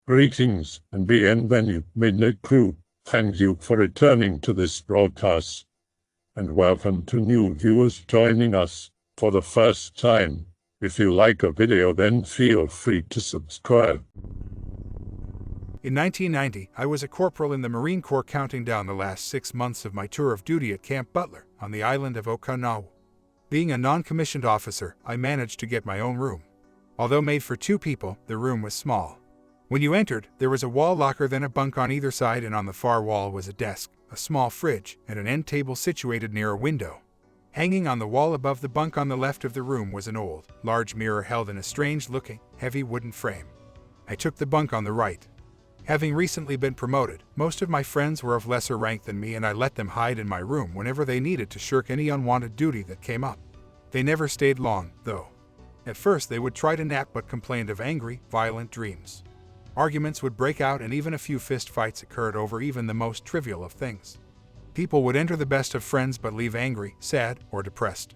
Greetings and bienvenue, Midnight Crew. Thank you for returning to this broadcast. And welcome to new viewers joining us for the first time. If you like a video, then feel free to subscribe. In 1990, I was a corporal in the Marine Corps counting down the last 6 months of my tour of duty at Camp Butler on the island of Okinawa. Being a non-commissioned officer, I managed to get my own room. Although made for 2 people, the room was small. When you entered, there was a wall locker, then a bunk on either side, and on the far wall was a desk, a small fridge, and an end table situated near a window. Hanging on the wall above the bunk on the left of the room was an old, large mirror held in a strange-looking, heavy wooden frame. I took the bunk on the right. Having recently been promoted, most of my friends were of lesser rank than me, and I let them hide in my room whenever they needed to shirk any unwanted duty that came up. They never stayed long, though. At first they would try to nap but complained of angry, violent dreams. Arguments would break out and even a few fist fights occurred over even the most trivial of things. People would enter the best of friends but leave angry, sad, or depressed.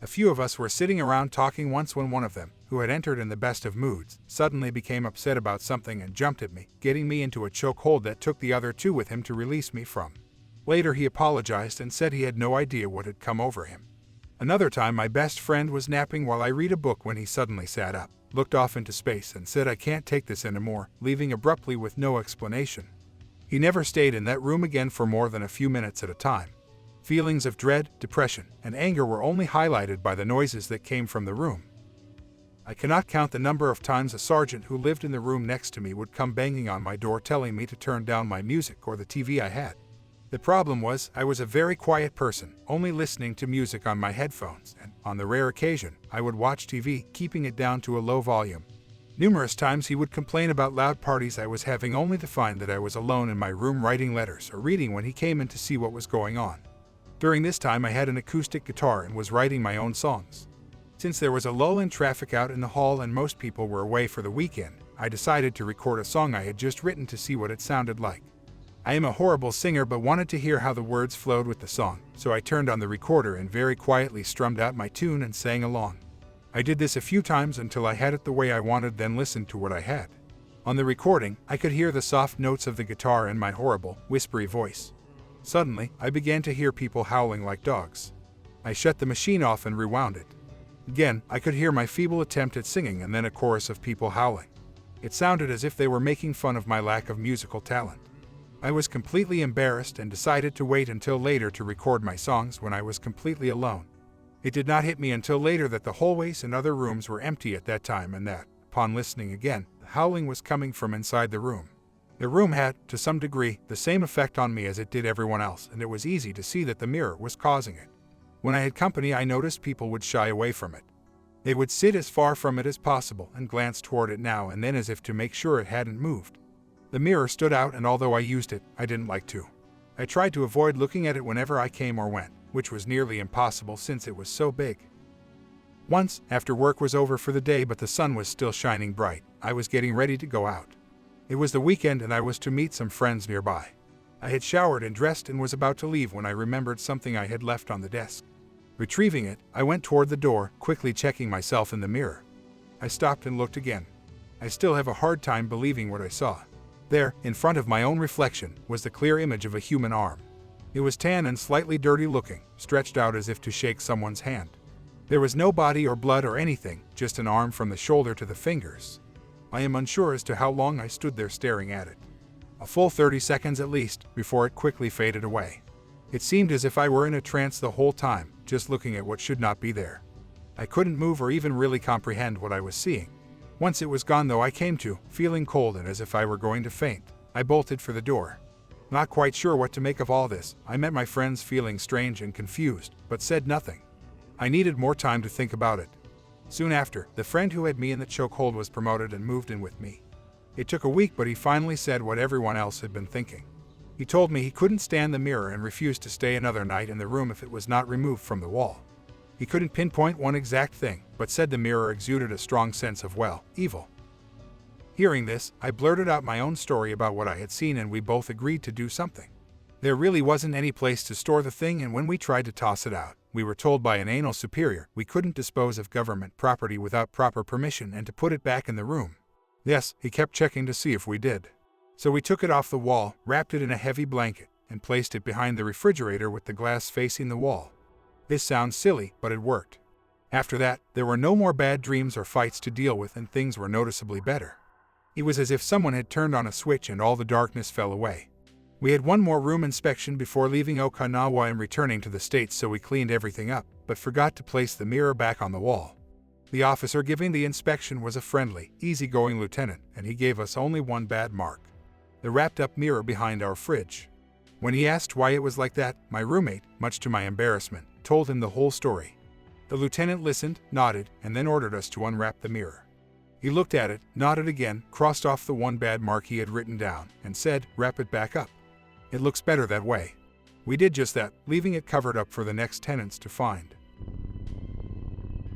A few of us were sitting around talking once when one of them, who had entered in the best of moods, suddenly became upset about something and jumped at me, getting me into a chokehold that took the other 2 with him to release me from. Later he apologized and said he had no idea what had come over him. Another time my best friend was napping while I read a book when he suddenly sat up, looked off into space, and said, "I can't take this anymore," leaving abruptly with no explanation. He never stayed in that room again for more than a few minutes at a time. Feelings of dread, depression, and anger were only highlighted by the noises that came from the room. I cannot count the number of times a sergeant who lived in the room next to me would come banging on my door telling me to turn down my music or the TV I had. The problem was, I was a very quiet person, only listening to music on my headphones, and, on the rare occasion, I would watch TV, keeping it down to a low volume. Numerous times he would complain about loud parties I was having, only to find that I was alone in my room writing letters or reading when he came in to see what was going on. During this time I had an acoustic guitar and was writing my own songs. Since there was a lull in traffic out in the hall and most people were away for the weekend, I decided to record a song I had just written to see what it sounded like. I am a horrible singer but wanted to hear how the words flowed with the song, so I turned on the recorder and very quietly strummed out my tune and sang along. I did this a few times until I had it the way I wanted, then listened to what I had. On the recording, I could hear the soft notes of the guitar and my horrible, whispery voice. Suddenly, I began to hear people howling like dogs. I shut the machine off and rewound it. Again, I could hear my feeble attempt at singing and then a chorus of people howling. It sounded as if they were making fun of my lack of musical talent. I was completely embarrassed and decided to wait until later to record my songs when I was completely alone. It did not hit me until later that the hallways and other rooms were empty at that time, and that, upon listening again, the howling was coming from inside the room. The room had, to some degree, the same effect on me as it did everyone else, and it was easy to see that the mirror was causing it. When I had company, I noticed people would shy away from it. They would sit as far from it as possible and glance toward it now and then as if to make sure it hadn't moved. The mirror stood out, and although I used it, I didn't like to. I tried to avoid looking at it whenever I came or went, which was nearly impossible since it was so big. Once, after work was over for the day but the sun was still shining bright, I was getting ready to go out. It was the weekend and I was to meet some friends nearby. I had showered and dressed and was about to leave when I remembered something I had left on the desk. Retrieving it, I went toward the door, quickly checking myself in the mirror. I stopped and looked again. I still have a hard time believing what I saw. There, in front of my own reflection, was the clear image of a human arm. It was tan and slightly dirty looking, stretched out as if to shake someone's hand. There was no body or blood or anything, just an arm from the shoulder to the fingers. I am unsure as to how long I stood there staring at it. A full 30 seconds at least, before it quickly faded away. It seemed as if I were in a trance the whole time, just looking at what should not be there. I couldn't move or even really comprehend what I was seeing. Once it was gone though, I came to, feeling cold and as if I were going to faint. I bolted for the door. Not quite sure what to make of all this, I met my friends feeling strange and confused, but said nothing. I needed more time to think about it. Soon after, the friend who had me in the chokehold was promoted and moved in with me. It took a week but he finally said what everyone else had been thinking. He told me he couldn't stand the mirror and refused to stay another night in the room if it was not removed from the wall. He couldn't pinpoint one exact thing, but said the mirror exuded a strong sense of, well, evil. Hearing this, I blurted out my own story about what I had seen and we both agreed to do something. There really wasn't any place to store the thing, and when we tried to toss it out, we were told by an anal superior we couldn't dispose of government property without proper permission and to put it back in the room. Yes, he kept checking to see if we did. So we took it off the wall, wrapped it in a heavy blanket, and placed it behind the refrigerator with the glass facing the wall. This sounds silly, but it worked. After that, there were no more bad dreams or fights to deal with, and things were noticeably better. It was as if someone had turned on a switch and all the darkness fell away. We had one more room inspection before leaving Okinawa and returning to the States, so we cleaned everything up, but forgot to place the mirror back on the wall. The officer giving the inspection was a friendly, easygoing lieutenant, and he gave us only one bad mark: the wrapped-up mirror behind our fridge. When he asked why it was like that, my roommate, much to my embarrassment, told him the whole story. The lieutenant listened, nodded, and then ordered us to unwrap the mirror. He looked at it, nodded again, crossed off the one bad mark he had written down, and said, "Wrap it back up. It looks better that way." We did just that, leaving it covered up for the next tenants to find.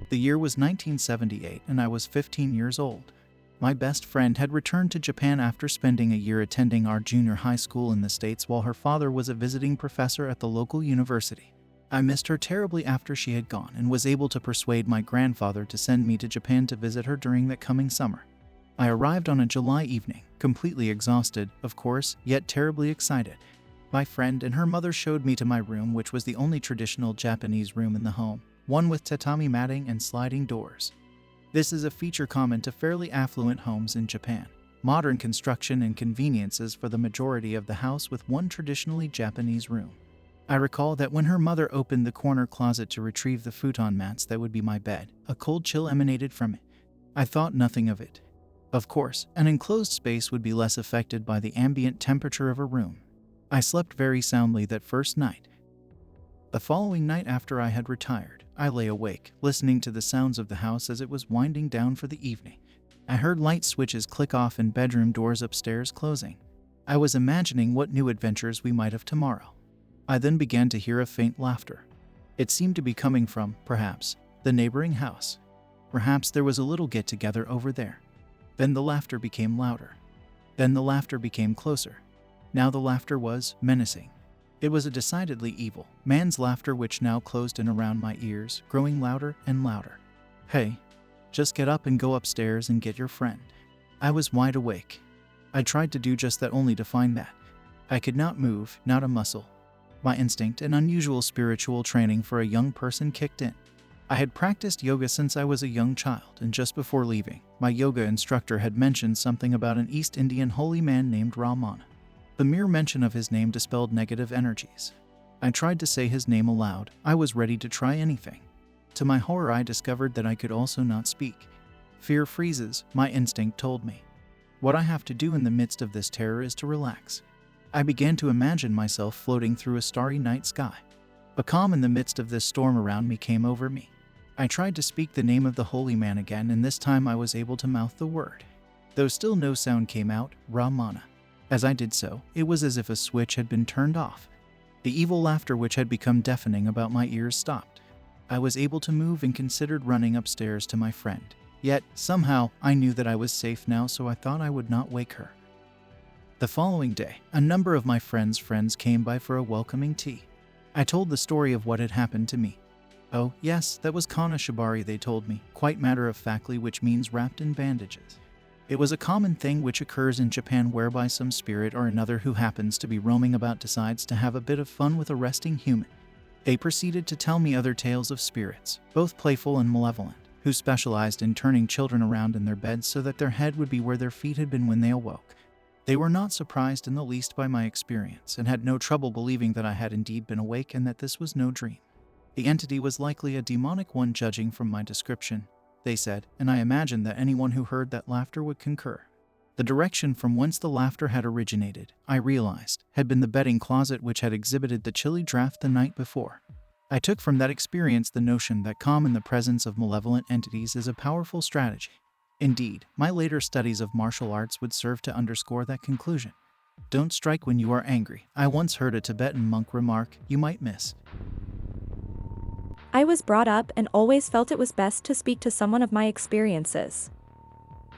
The year was 1978 and I was 15 years old. My best friend had returned to Japan after spending a year attending our junior high school in the States while her father was a visiting professor at the local university. I missed her terribly after she had gone and was able to persuade my grandfather to send me to Japan to visit her during that coming summer. I arrived on a July evening, completely exhausted, of course, yet terribly excited. My friend and her mother showed me to my room, which was the only traditional Japanese room in the home, one with tatami matting and sliding doors. This is a feature common to fairly affluent homes in Japan. Modern construction and conveniences for the majority of the house with one traditionally Japanese room. I recall that when her mother opened the corner closet to retrieve the futon mats that would be my bed, a cold chill emanated from it. I thought nothing of it. Of course, an enclosed space would be less affected by the ambient temperature of a room. I slept very soundly that first night. The following night after I had retired, I lay awake, listening to the sounds of the house as it was winding down for the evening. I heard light switches click off and bedroom doors upstairs closing. I was imagining what new adventures we might have tomorrow. I then began to hear a faint laughter. It seemed to be coming from, perhaps, the neighboring house. Perhaps there was a little get-together over there. Then the laughter became louder. Then the laughter became closer. Now the laughter was menacing. It was a decidedly evil man's laughter which now closed in around my ears, growing louder and louder. "Hey, just get up and go upstairs and get your friend." I was wide awake. I tried to do just that only to find that I could not move, not a muscle. My instinct and unusual spiritual training for a young person kicked in. I had practiced yoga since I was a young child, and just before leaving, my yoga instructor had mentioned something about an East Indian holy man named Ramana. The mere mention of his name dispelled negative energies. I tried to say his name aloud. I was ready to try anything. To my horror, I discovered that I could also not speak. Fear freezes, my instinct told me. What I have to do in the midst of this terror is to relax. I began to imagine myself floating through a starry night sky. A calm in the midst of this storm around me came over me. I tried to speak the name of the holy man again, and this time I was able to mouth the word. Though still no sound came out, Ramana. As I did so, it was as if a switch had been turned off. The evil laughter which had become deafening about my ears stopped. I was able to move and considered running upstairs to my friend. Yet, somehow, I knew that I was safe now, so I thought I would not wake her. The following day, a number of my friends' came by for a welcoming tea. I told the story of what had happened to me. "Oh, yes, that was Kanashibari," they told me, quite matter-of-factly, which means wrapped in bandages. It was a common thing which occurs in Japan whereby some spirit or another who happens to be roaming about decides to have a bit of fun with a resting human. They proceeded to tell me other tales of spirits, both playful and malevolent, who specialized in turning children around in their beds so that their head would be where their feet had been when they awoke. They were not surprised in the least by my experience and had no trouble believing that I had indeed been awake and that this was no dream. The entity was likely a demonic one, judging from my description, they said, and I imagined that anyone who heard that laughter would concur. The direction from whence the laughter had originated, I realized, had been the bedding closet which had exhibited the chilly draft the night before. I took from that experience the notion that calm in the presence of malevolent entities is a powerful strategy. Indeed, my later studies of martial arts would serve to underscore that conclusion. "Don't strike when you are angry," I once heard a Tibetan monk remark. You might miss. I was brought up and always felt it was best to speak to someone of my experiences.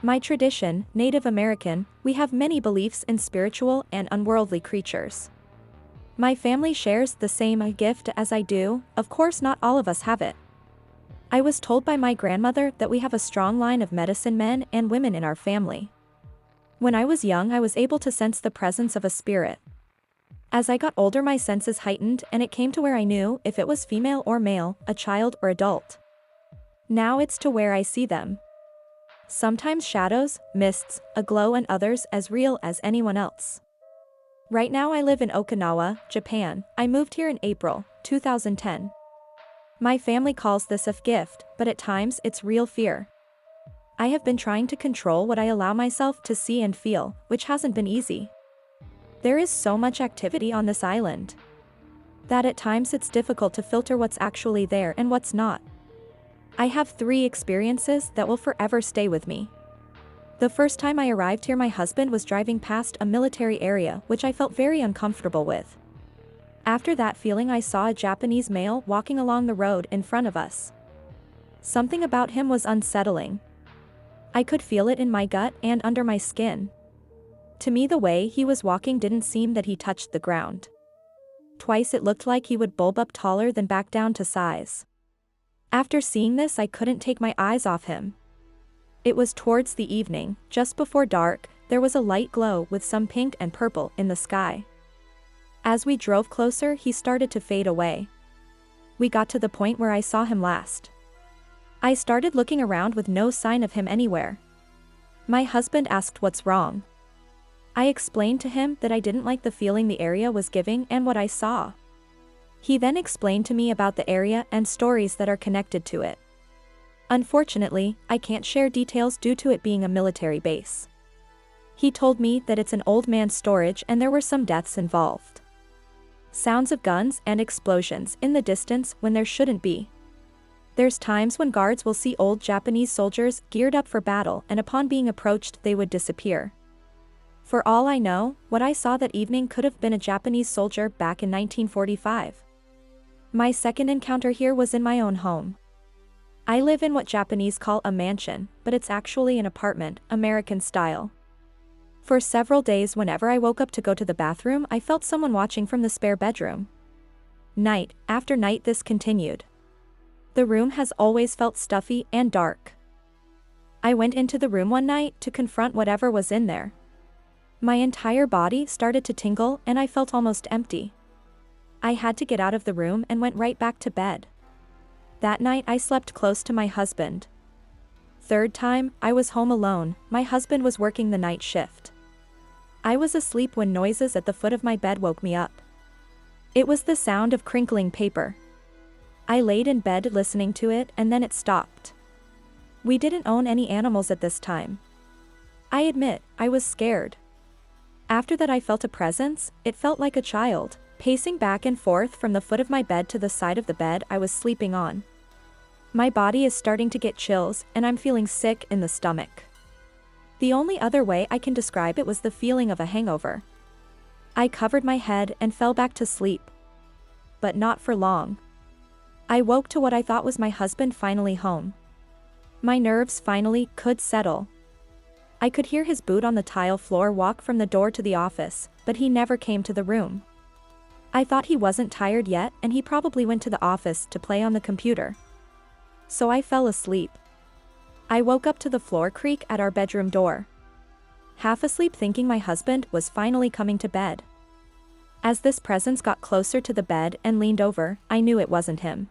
My tradition, Native American, we have many beliefs in spiritual and unworldly creatures. My family shares the same gift as I do. Of course, not all of us have it. I was told by my grandmother that we have a strong line of medicine men and women in our family. When I was young, I was able to sense the presence of a spirit. As I got older, my senses heightened, and it came to where I knew if it was female or male, a child or adult. Now it's to where I see them. Sometimes shadows, mists, a glow, and others as real as anyone else. Right now I live in Okinawa, Japan. I moved here in April 2010. My family calls this a gift, but at times it's real fear. I have been trying to control what I allow myself to see and feel, which hasn't been easy. There is so much activity on this island that at times it's difficult to filter what's actually there and what's not. I have 3 experiences that will forever stay with me. The first time I arrived here, my husband was driving past a military area, which I felt very uncomfortable with. After that feeling, I saw a Japanese male walking along the road in front of us. Something about him was unsettling. I could feel it in my gut and under my skin. To me, the way he was walking didn't seem that he touched the ground. Twice it looked like he would bulb up taller then back down to size. After seeing this, I couldn't take my eyes off him. It was towards the evening, just before dark. There was a light glow with some pink and purple in the sky. As we drove closer, he started to fade away. We got to the point where I saw him last. I started looking around with no sign of him anywhere. My husband asked what's wrong. I explained to him that I didn't like the feeling the area was giving and what I saw. He then explained to me about the area and stories that are connected to it. Unfortunately, I can't share details due to it being a military base. He told me that it's an old man's storage and there were some deaths involved. Sounds of guns and explosions in the distance when there shouldn't be. There's times when guards will see old Japanese soldiers geared up for battle, and upon being approached they would disappear. For all I know, what I saw that evening could have been a Japanese soldier back in 1945. My second encounter here was in my own home. I live in what Japanese call a mansion, but it's actually an apartment, American style. For several days, whenever I woke up to go to the bathroom, I felt someone watching from the spare bedroom. Night after night this continued. The room has always felt stuffy and dark. I went into the room one night to confront whatever was in there. My entire body started to tingle and I felt almost empty. I had to get out of the room and went right back to bed. That night I slept close to my husband. Third time, I was home alone. My husband was working the night shift. I was asleep when noises at the foot of my bed woke me up. It was the sound of crinkling paper. I laid in bed listening to it and then it stopped. We didn't own any animals at this time. I admit, I was scared. After that I felt a presence. It felt like a child, pacing back and forth from the foot of my bed to the side of the bed I was sleeping on. My body is starting to get chills and I'm feeling sick in the stomach. The only other way I can describe it was the feeling of a hangover. I covered my head and fell back to sleep. But not for long. I woke to what I thought was my husband finally home. My nerves finally could settle. I could hear his boot on the tile floor walk from the door to the office, but he never came to the room. I thought he wasn't tired yet and he probably went to the office to play on the computer. So I fell asleep. I woke up to the floor creak at our bedroom door. Half asleep, thinking my husband was finally coming to bed. As this presence got closer to the bed and leaned over, I knew it wasn't him.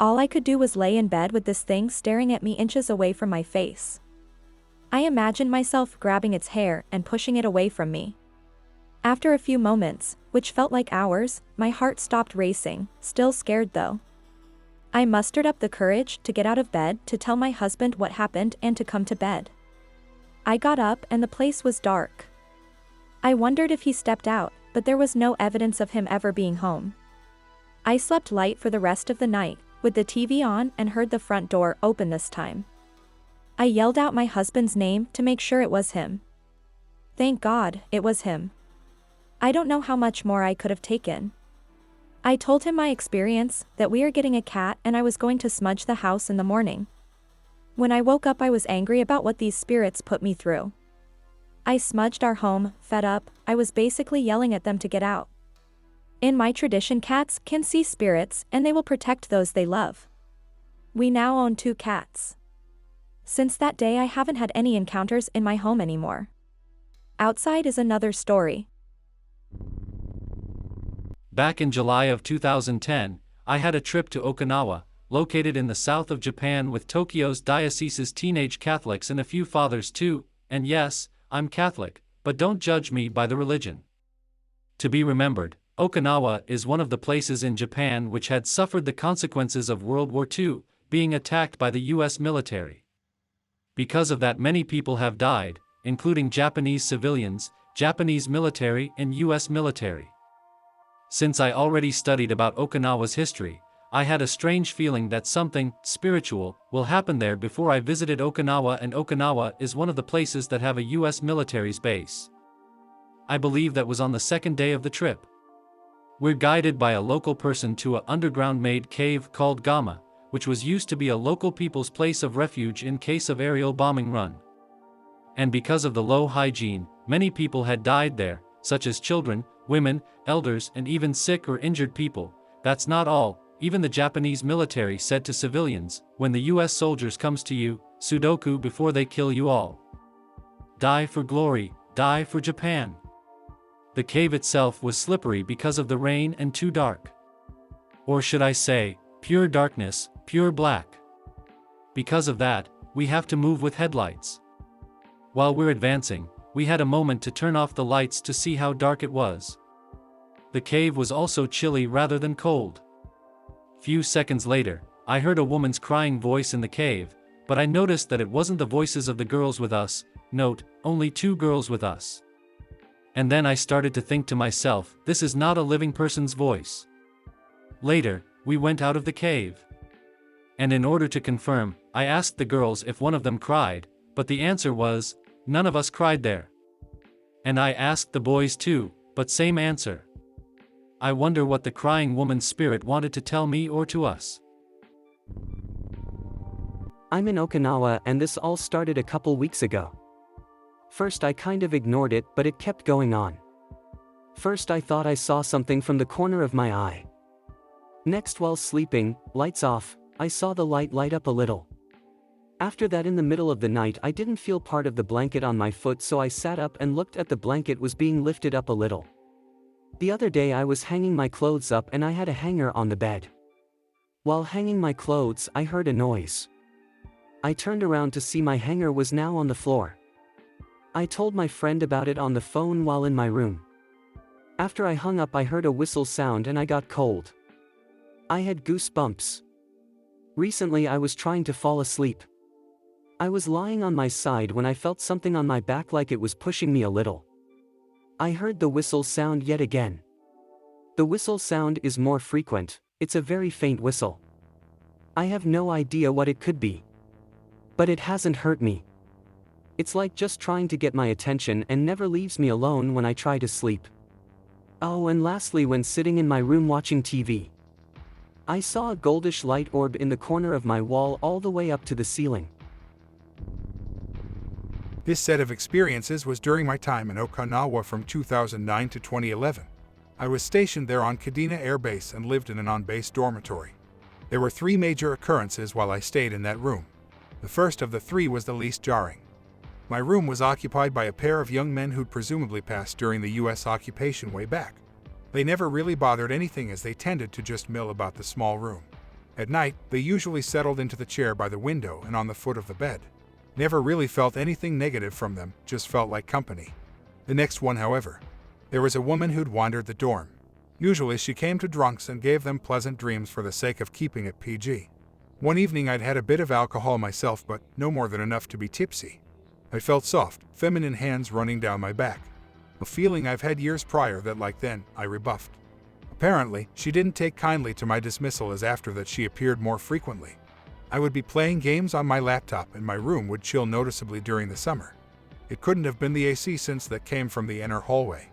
All I could do was lay in bed with this thing staring at me inches away from my face. I imagined myself grabbing its hair and pushing it away from me. After a few moments, which felt like hours, my heart stopped racing, still scared though. I mustered up the courage to get out of bed to tell my husband what happened and to come to bed. I got up and the place was dark. I wondered if he stepped out, but there was no evidence of him ever being home. I slept light for the rest of the night, with the TV on, and heard the front door open this time. I yelled out my husband's name to make sure it was him. Thank God, it was him. I don't know how much more I could have taken. I told him my experience, that we are getting a cat and I was going to smudge the house in the morning. When I woke up I was angry about what these spirits put me through. I smudged our home, fed up. I was basically yelling at them to get out. In my tradition, cats can see spirits and they will protect those they love. We now own 2 cats. Since that day I haven't had any encounters in my home anymore. Outside is another story. Back in July of 2010, I had a trip to Okinawa, located in the south of Japan with Tokyo's diocese's teenage Catholics and a few fathers too, and yes, I'm Catholic, but don't judge me by the religion. To be remembered, Okinawa is one of the places in Japan which had suffered the consequences of World War II, being attacked by the US military. Because of that, many people have died, including Japanese civilians, Japanese military and US military. Since I already studied about Okinawa's history, I had a strange feeling that something spiritual will happen there before I visited Okinawa, and Okinawa is one of the places that have a US military's base. I believe that was on the second day of the trip. We're guided by a local person to an underground-made cave called Gama, which was used to be a local people's place of refuge in case of aerial bombing run. And because of the low hygiene, many people had died there, such as children, women, elders, and even sick or injured people. That's not all. Even the Japanese military said to civilians, when the US soldiers comes to you, Sudoku before they kill you all. Die for glory, die for Japan. The cave itself was slippery because of the rain and too dark. Or should I say, pure darkness, pure black. Because of that, we have to move with headlights. While we're advancing, we had a moment to turn off the lights to see how dark it was. The cave was also chilly rather than cold. Few seconds later, I heard a woman's crying voice in the cave, but I noticed that it wasn't the voices of the girls with us. Note, only 2 girls with us. And then I started to think to myself, this is not a living person's voice. Later, we went out of the cave. And in order to confirm, I asked the girls if one of them cried, but the answer was, none of us cried there. And I asked the boys too, but same answer. I wonder what the crying woman's spirit wanted to tell me or to us. I'm in Okinawa and this all started a couple weeks ago. First I kind of ignored it, but it kept going on. First I thought I saw something from the corner of my eye. Next, while sleeping, lights off, I saw the light light up a little. After that, in the middle of the night, I didn't feel part of the blanket on my foot, so I sat up and looked at the blanket was being lifted up a little. The other day I was hanging my clothes up and I had a hanger on the bed. While hanging my clothes, I heard a noise. I turned around to see my hanger was now on the floor. I told my friend about it on the phone while in my room. After I hung up, I heard a whistle sound and I got cold. I had goosebumps. Recently I was trying to fall asleep. I was lying on my side when I felt something on my back like it was pushing me a little. I heard the whistle sound yet again. The whistle sound is more frequent, it's a very faint whistle. I have no idea what it could be. But it hasn't hurt me. It's like just trying to get my attention and never leaves me alone when I try to sleep. Oh, and lastly, when sitting in my room watching TV, I saw a goldish light orb in the corner of my wall all the way up to the ceiling. This set of experiences was during my time in Okinawa from 2009 to 2011. I was stationed there on Kadena Air Base and lived in an on-base dormitory. There were 3 major occurrences while I stayed in that room. The first of the 3 was the least jarring. My room was occupied by a pair of young men who'd presumably passed during the US occupation way back. They never really bothered anything as they tended to just mill about the small room. At night, they usually settled into the chair by the window and on the foot of the bed. Never really felt anything negative from them, just felt like company. The next one, however, there was a woman who'd wandered the dorm. Usually she came to drunks and gave them pleasant dreams for the sake of keeping it PG. One evening I'd had a bit of alcohol myself, but no more than enough to be tipsy. I felt soft, feminine hands running down my back. A feeling I've had years prior that, like then, I rebuffed. Apparently, she didn't take kindly to my dismissal, as after that she appeared more frequently. I would be playing games on my laptop and my room would chill noticeably during the summer. It couldn't have been the AC since that came from the inner hallway.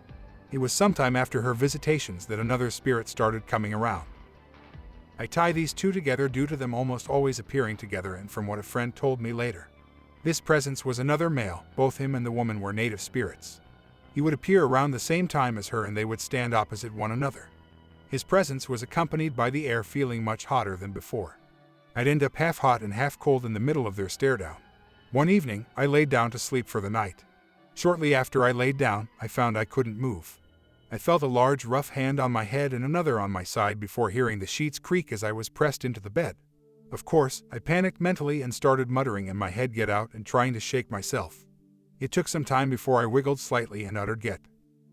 It was sometime after her visitations that another spirit started coming around. I tie these two together due to them almost always appearing together, and from what a friend told me later, this presence was another male. Both him and the woman were native spirits. He would appear around the same time as her and they would stand opposite one another. His presence was accompanied by the air feeling much hotter than before. I'd end up half hot and half cold in the middle of their stare down. One evening, I laid down to sleep for the night. Shortly after I laid down, I found I couldn't move. I felt a large rough hand on my head and another on my side before hearing the sheets creak as I was pressed into the bed. Of course, I panicked mentally and started muttering in my head, "Get out," and trying to shake myself. It took some time before I wiggled slightly and uttered "get."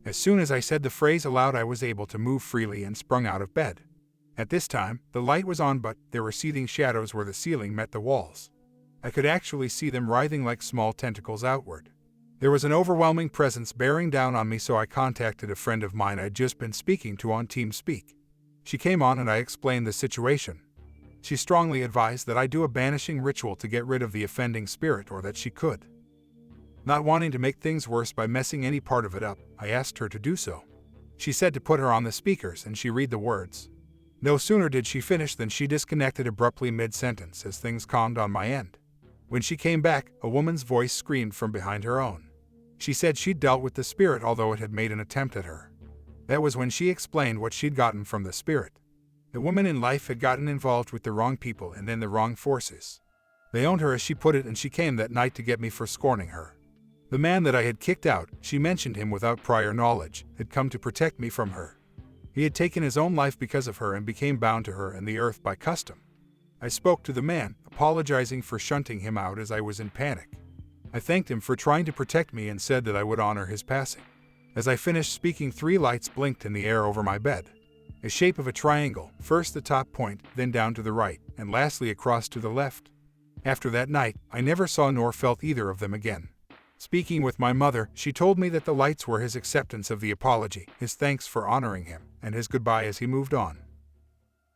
As soon as I said the phrase aloud, I was able to move freely and sprung out of bed. At this time, the light was on, but there were seething shadows where the ceiling met the walls. I could actually see them writhing like small tentacles outward. There was an overwhelming presence bearing down on me, so I contacted a friend of mine I'd just been speaking to on TeamSpeak. She came on and I explained the situation. She strongly advised that I do a banishing ritual to get rid of the offending spirit, or that she could. Not wanting to make things worse by messing any part of it up, I asked her to do so. She said to put her on the speakers and she read the words. No sooner did she finish than she disconnected abruptly mid-sentence as things calmed on my end. When she came back, a woman's voice screamed from behind her own. She said she'd dealt with the spirit, although it had made an attempt at her. That was when she explained what she'd gotten from the spirit. The woman in life had gotten involved with the wrong people and then the wrong forces. They owned her, as she put it, and she came that night to get me for scorning her. The man that I had kicked out, she mentioned him without prior knowledge, had come to protect me from her. He had taken his own life because of her and became bound to her and the earth by custom. I spoke to the man, apologizing for shunting him out as I was in panic. I thanked him for trying to protect me and said that I would honor his passing. As I finished speaking, 3 lights blinked in the air over my bed. A shape of a triangle, first the top point, then down to the right, and lastly across to the left. After that night, I never saw nor felt either of them again. Speaking with my mother, she told me that the lights were his acceptance of the apology, his thanks for honoring him, and his goodbye as he moved on.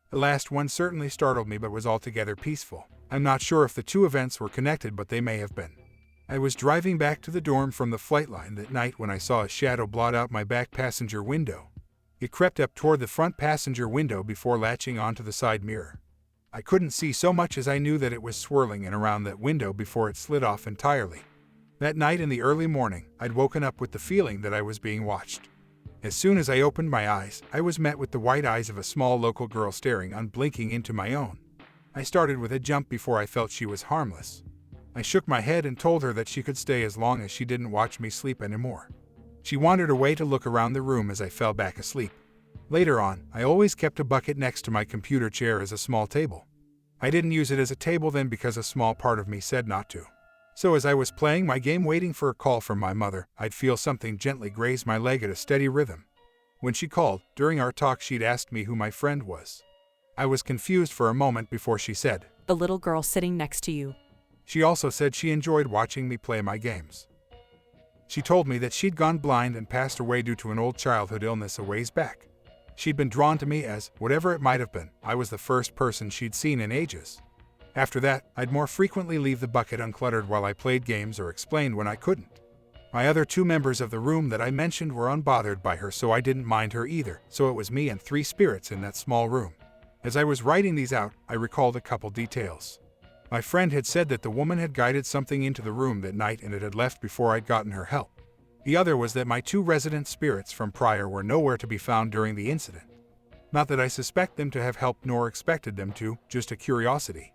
The last one certainly startled me, but was altogether peaceful. I'm not sure if the two events were connected, but they may have been. I was driving back to the dorm from the flight line that night when I saw a shadow blot out my back passenger window. It crept up toward the front passenger window before latching onto the side mirror. I couldn't see so much as I knew that it was swirling in around that window before it slid off entirely. That night in the early morning, I'd woken up with the feeling that I was being watched. As soon as I opened my eyes, I was met with the white eyes of a small local girl staring unblinking into my own. I started with a jump before I felt she was harmless. I shook my head and told her that she could stay as long as she didn't watch me sleep anymore. She wandered away to look around the room as I fell back asleep. Later on, I always kept a bucket next to my computer chair as a small table. I didn't use it as a table then because a small part of me said not to. So as I was playing my game waiting for a call from my mother, I'd feel something gently graze my leg at a steady rhythm. When she called, during our talk, she'd asked me who my friend was. I was confused for a moment before she said, "The little girl sitting next to you." She also said she enjoyed watching me play my games. She told me that she'd gone blind and passed away due to an old childhood illness a ways back. She'd been drawn to me as, whatever it might have been, I was the first person she'd seen in ages. After that, I'd more frequently leave the bucket uncluttered while I played games or explained when I couldn't. My other 2 members of the room that I mentioned were unbothered by her, so I didn't mind her either, so it was me and 3 spirits in that small room. As I was writing these out, I recalled a couple details. My friend had said that the woman had guided something into the room that night and it had left before I'd gotten her help. The other was that my 2 resident spirits from prior were nowhere to be found during the incident. Not that I suspect them to have helped nor expected them to, just a curiosity.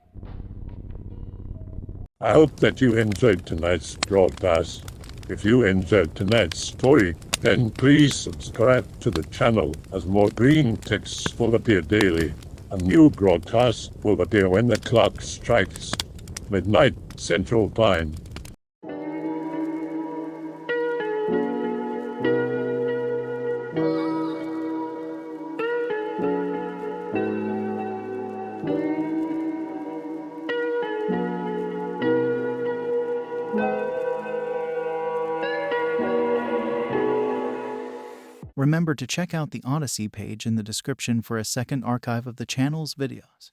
I hope that you enjoyed tonight's broadcast. If you enjoyed tonight's story, then please subscribe to the channel as more green texts will appear daily. A new broadcast will appear when the clock strikes midnight Central Time. Remember to check out the Odyssey page in the description for a second archive of the channel's videos.